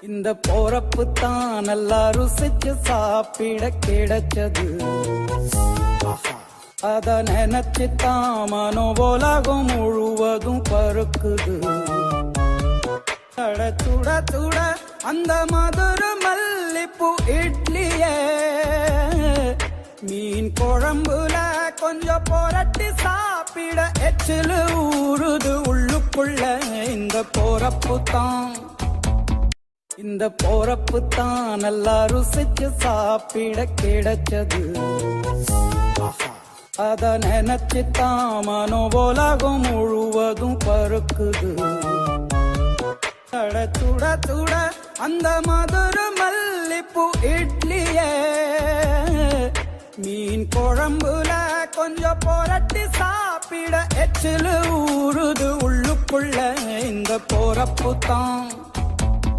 இந்த போறப்பு தான் நல்லா ருசிச்சு சாப்பிட கிடைச்சது. அத நினைச்சுத்தான் மனோபோலகம் முழுவதும் பருக்குது. சுட சுட சுட அந்த மதுர மல்லிப்பூ இட்லியே மீன் குழம்புல கொஞ்சம் புரட்டி சாப்பிட எச்சில் ஊறுது உள்ளுக்குள்ள. இந்த போறப்பு தான் நல்லா ருசிச்சு சாப்பிட கிடைச்சது. அத நினைச்சுத்தான் மனோபோலகம் முழுவதும் பருக்குது. சுட சுட சுட அந்த மதுர மல்லிப்பூ இட்லியே மீன் குழம்புல கொஞ்சம் புரட்டி சாப்பிட எச்சில் ஊறுது உள்ளுக்குள்ள. இந்த போறப்பு தான்